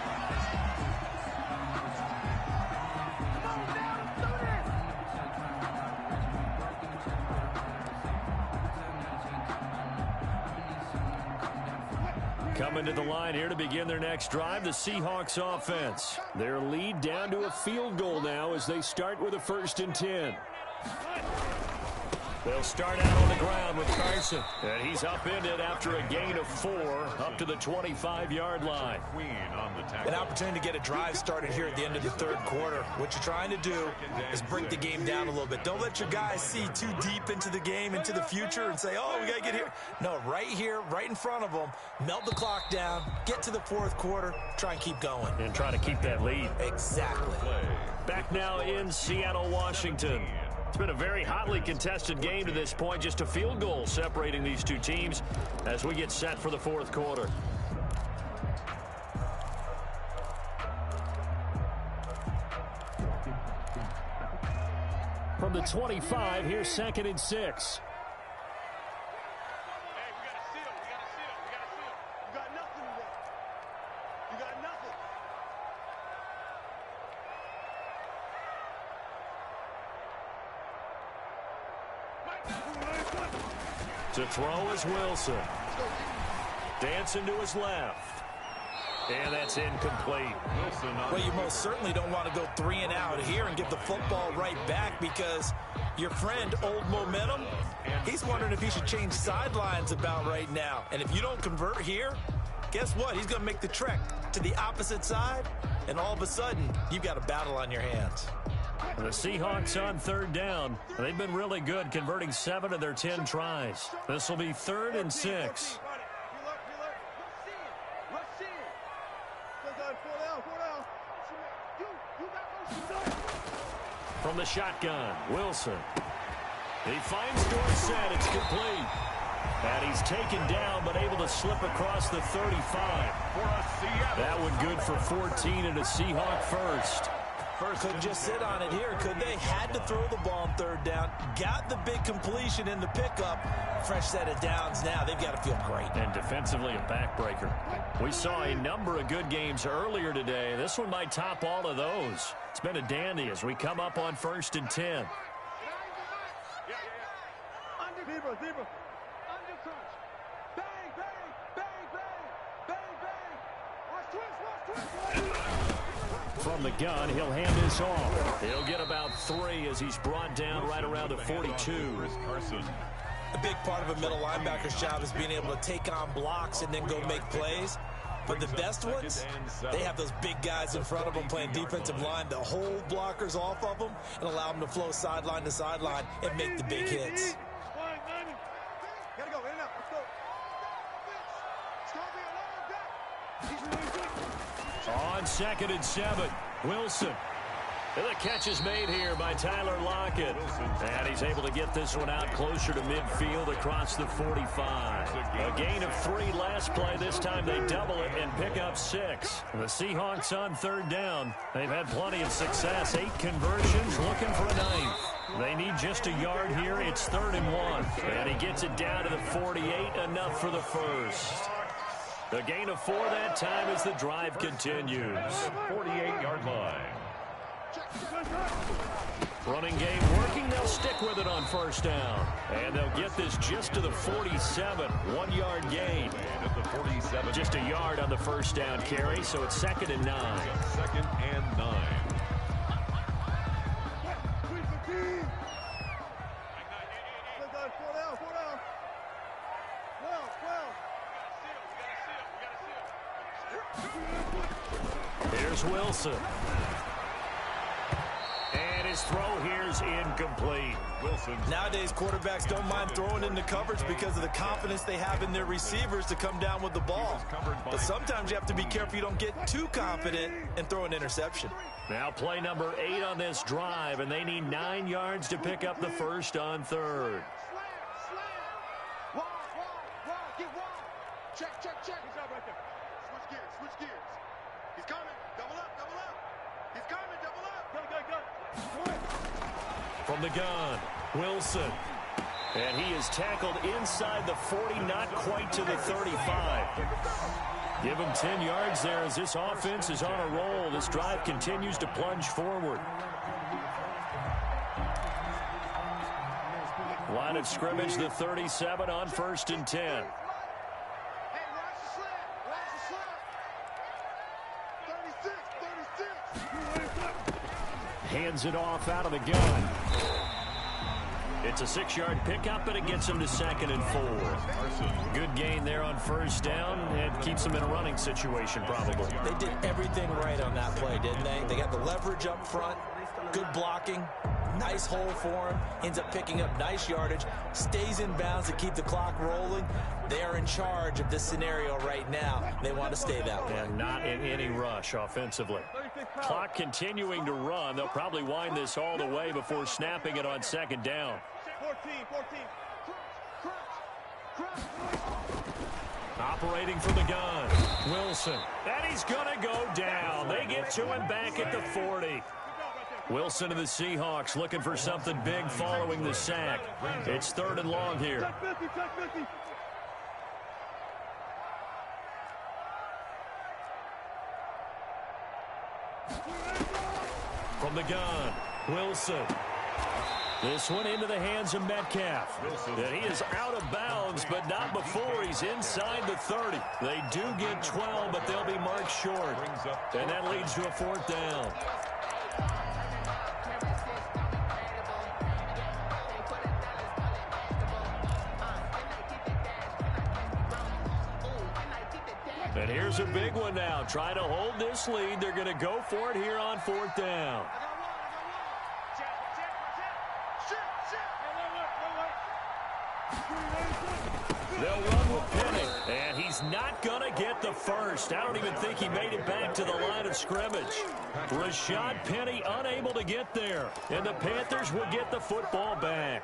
Coming to the line here to begin their next drive, the Seahawks offense. Their lead down to a field goal now as they start with a 1st and 10. They'll start out on the ground with Carson. And he's upended after a gain of 4 up to the 25-yard line. An opportunity to get a drive started here at the end of the third quarter. What you're trying to do is break the game down a little bit. Don't let your guys see too deep into the game, into the future, and say, oh, we got to get here. No, right here, right in front of them, melt the clock down, get to the fourth quarter, try and keep going. And try to keep that lead. Exactly. Back now in Seattle, Washington. It's been a very hotly contested game to this point. Just a field goal separating these two teams as we get set for the fourth quarter. From the 25, here's 2nd and 6. To throw is Wilson. Dancing to his left. And that's incomplete. Well, you most certainly don't want to go 3 and out here and get the football right back, because your friend, Old Momentum, he's wondering if he should change sidelines about right now. And if you don't convert here, guess what? He's going to make the trek to the opposite side, and all of a sudden, you've got a battle on your hands. The Seahawks on 3rd down. They've been really good, converting 7 of their 10 tries. This will be 3rd and 6. From the shotgun, Wilson. He finds Dorsett. It's complete. And he's taken down, but able to slip across the 35. That one good for 14 and a Seahawk first. Couldn't just sit on it here, could they? Had to throw the ball on 3rd down. Got the big completion in the pickup. Fresh set of downs now. They've got to feel great. And defensively, a backbreaker. We saw a number of good games earlier today. This one might top all of those. It's been a dandy as we come up on 1st and 10. Zebra. Under crunch. Bang, bang, bang, bang, bang, bang. Watch twist. From the gun, he'll hand this off. He'll get about 3 as he's brought down right around the 42. A big part of a middle linebacker's job is being able to take on blocks and then go make plays. But the best ones, they have those big guys in front of them playing defensive line to hold blockers off of them and allow them to flow sideline to sideline and make the big hits. Gotta go, in and out, let's go. On 2nd and 7, Wilson. And the catch is made here by Tyler Lockett. And he's able to get this one out closer to midfield across the 45. A gain of 3 last play. This time they double it and pick up 6. The Seahawks on 3rd down. They've had plenty of success. 8 conversions, looking for a 9th. They need just a yard here. It's 3rd and 1. And he gets it down to the 48, enough for the first. The gain of 4 that time as the drive continues. 48-yard line. Running game working. They'll stick with it on 1st down. And they'll get this just to the 47. 1-yard gain. Just a yard on the 1st down carry, so it's 2nd and 9. 2nd and 9. Here's Wilson. And his throw here's incomplete. Wilson. Nowadays, quarterbacks don't mind throwing into coverage because of the confidence they have in their receivers to come down with the ball. But sometimes you have to be careful you don't get too confident and throw an interception. Now play number 8 on this drive, and they need 9 yards to pick up the first on 3rd. Check. He's out right there. Switch gears. He's coming. Double up. He's coming. Double up. Go. From the gun, Wilson. And he is tackled inside the 40, not quite to the 35. Give him 10 yards there as this offense is on a roll. This drive continues to plunge forward. Line of scrimmage, the 37 on 1st and 10. Hands it off out of the gun. It's a 6-yard pickup, and it gets him to 2nd and 4. Good gain there on first down. It keeps them in a running situation, probably. They did everything right on that play, didn't they? They got the leverage up front, good blocking, nice hole for him, ends up picking up nice yardage, stays in bounds to keep the clock rolling. They are in charge of this scenario right now. They want to stay that way. And not in any rush offensively. Clock continuing to run. They'll probably wind this all the way before snapping it on 2nd down. 14. Operating from the gun, Wilson. And he's going to go down. They get to him back at the 40. Wilson and the Seahawks looking for something big following the sack. It's 3rd and long here. From the gun, Wilson. This one into the hands of Metcalf. And he is out of bounds, but not before he's inside the 30. They do get 12, but they'll be marked short. And that leads to a 4th down. And here's a big one now. Trying to hold this lead. They're going to go for it here on 4th down. They'll run with Penny, and he's not going to get the first. I don't even think he made it back to the line of scrimmage. Rashad Penny unable to get there, and the Panthers will get the football back.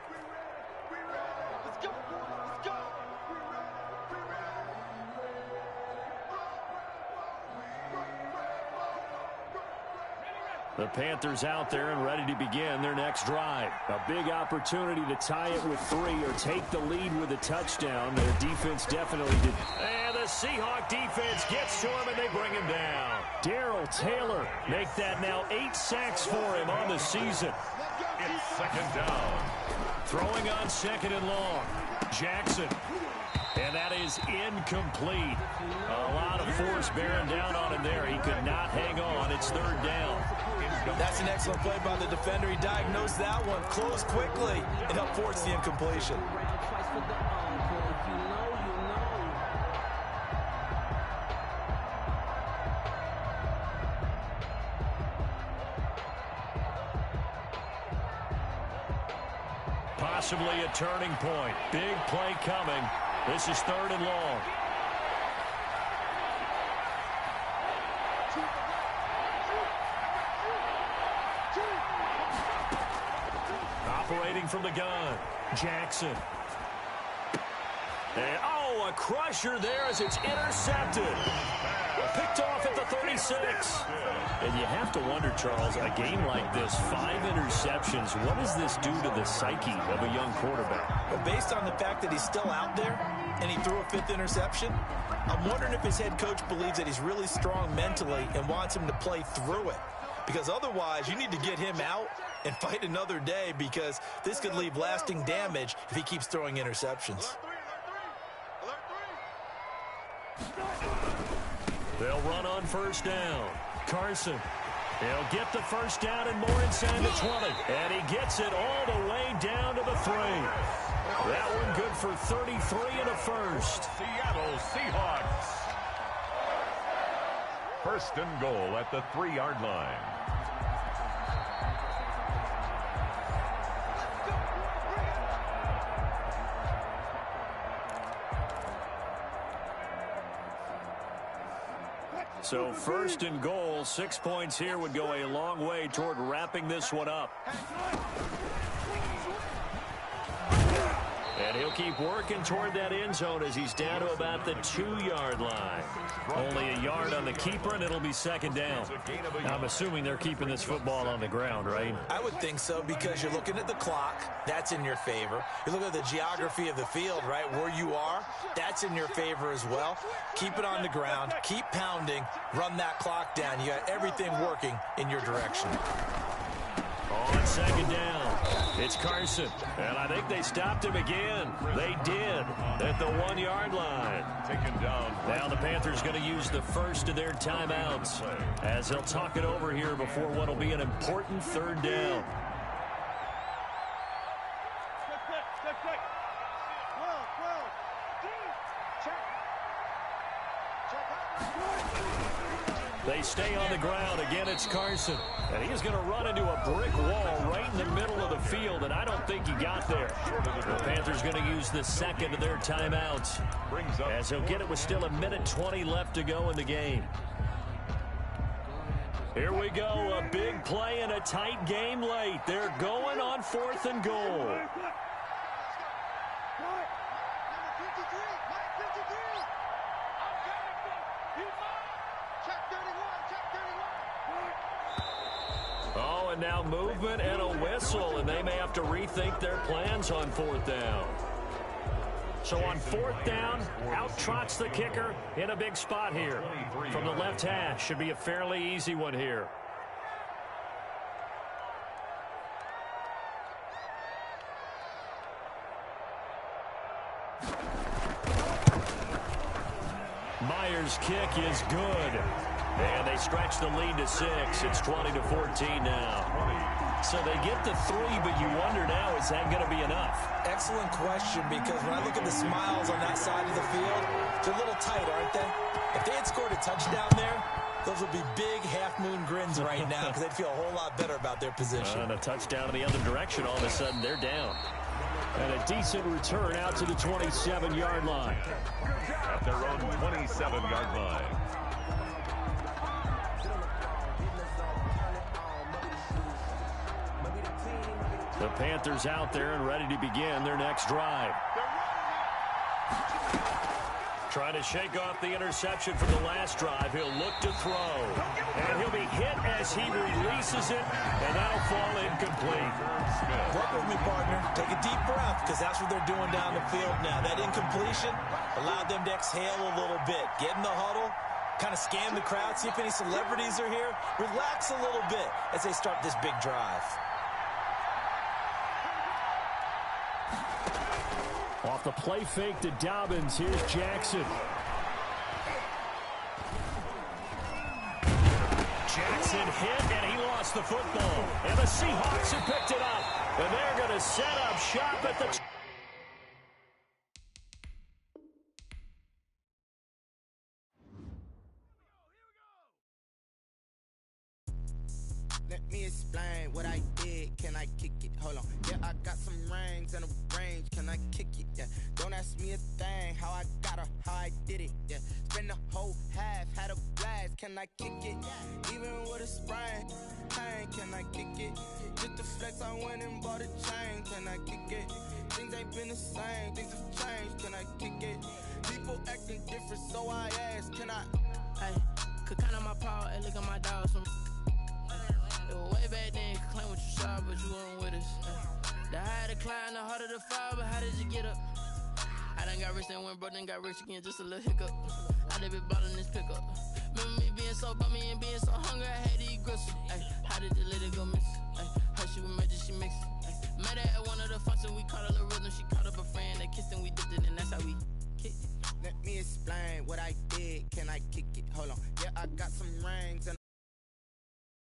The Panthers out there and ready to begin their next drive. A big opportunity to tie it with 3 or take the lead with a touchdown. Their defense definitely did. And the Seahawk defense gets to him, and they bring him down. Darrell Taylor make that now 8 sacks for him on the season. It's 2nd down. Throwing on 2nd and long. Jackson. And that is incomplete. A lot of force bearing down on him there. He could not hang on. It's 3rd down. That's an excellent play by the defender. He diagnosed that one, closed quickly, and helped force the incompletion. Possibly a turning point. Big play coming. This is 3rd and long. Operating from the gun, Jackson. And, a crusher there as it's intercepted. Picked off at the 36. And you have to wonder, Charles, a game like this, 5 interceptions, what does this do to the psyche of a young quarterback? Well, based on the fact that he's still out there and he threw a 5th interception, I'm wondering if his head coach believes that he's really strong mentally and wants him to play through it. Because otherwise, you need to get him out and fight another day, because this could leave lasting damage if he keeps throwing interceptions. They'll run on 1st down. Carson. He'll get the 1st down and more inside the 20. And he gets it all the way down to the 3. That one good for 33 and a 1st. Seattle Seahawks. 1st and goal at the 3-yard line. So 1st and goal, 6 points here would go a long way toward wrapping this one up. And he'll keep working toward that end zone as he's down to about the 2-yard line. Only a yard on the keeper, and it'll be 2nd down. I'm assuming they're keeping this football on the ground, right? I would think so, because you're looking at the clock. That's in your favor. You look at the geography of the field, right, where you are. That's in your favor as well. Keep it on the ground. Keep pounding. Run that clock down. You got everything working in your direction. On 2nd down, it's Carson. And I think they stopped him again. They did at the 1-yard line. Taken down. Now the Panthers going to use the first of their timeouts as they'll talk it over here before what will be an important 3rd down. They stay on the ground. Again, it's Carson. And he's going to run into a brick wall right in the middle of the field, and I don't think he got there. The Panthers going to use the second of their timeouts, as he'll get it with still 1:20 left to go in the game. Here we go, a big play in a tight game late. They're going on 4th and goal. Oh, and now movement and a whistle, and they may have to rethink their plans on 4th down. So on 4th down, out trots the kicker in a big spot here. From the left hash, should be a fairly easy one here. Myers' kick is good. And they stretch the lead to 6. It's 20-14 now. So they get the 3, but you wonder now, is that going to be enough? Excellent question, because when I look at the smiles on that side of the field, they're a little tight, aren't they? If they had scored a touchdown there, those would be big half-moon grins right now, because they'd feel a whole lot better about their position. And a touchdown in the other direction, all of a sudden they're down. And a decent return out to the 27-yard line. At their own 27-yard line. The Panthers out there and ready to begin their next drive. Trying to shake off the interception from the last drive. He'll look to throw. And he'll be hit as he releases it, and that'll fall incomplete. Work with me, partner. Take a deep breath, because that's what they're doing down the field now. That incompletion allowed them to exhale a little bit. Get in the huddle, kind of scan the crowd, see if any celebrities are here. Relax a little bit as they start this big drive. Off the play fake to Dobbins, here's Jackson. Jackson hit, and he lost the football. And the Seahawks have picked it up. And they're going to set up shop at the... Let me explain what I did. Can I kick it? Hold on. Yeah, I got some rings and a range. Can I kick it? Yeah. Don't ask me a thing. How I got her, how I did it. Yeah. Spend the whole half, had a blast. Can I kick it? Even with a sprain. Hey, can I kick it? Just to flex, I went and bought a chain. Can I kick it? Things ain't been the same. Things have changed. Can I kick it? People acting different, so I ask. Can I? Hey, could count on my power and look at my dogs from. It was way back then, could claim what you saw, but you weren't with us. The higher the climb, the harder the fall, but how did you get up? I done got rich and went broke, then got rich again, just a little hiccup. I done been ballin' this pickup. Remember me being so bummy and being so hungry, I had to eat gristle. Ay, how did the lady go miss? Ay, her she was major, she mixed. Met her at one of the functions, we caught a little rhythm, she caught up a friend, they kissed and we dipped it, and that's how we kicked it. Let me explain what I did. Can I kick it? Hold on. Yeah, I got some rings and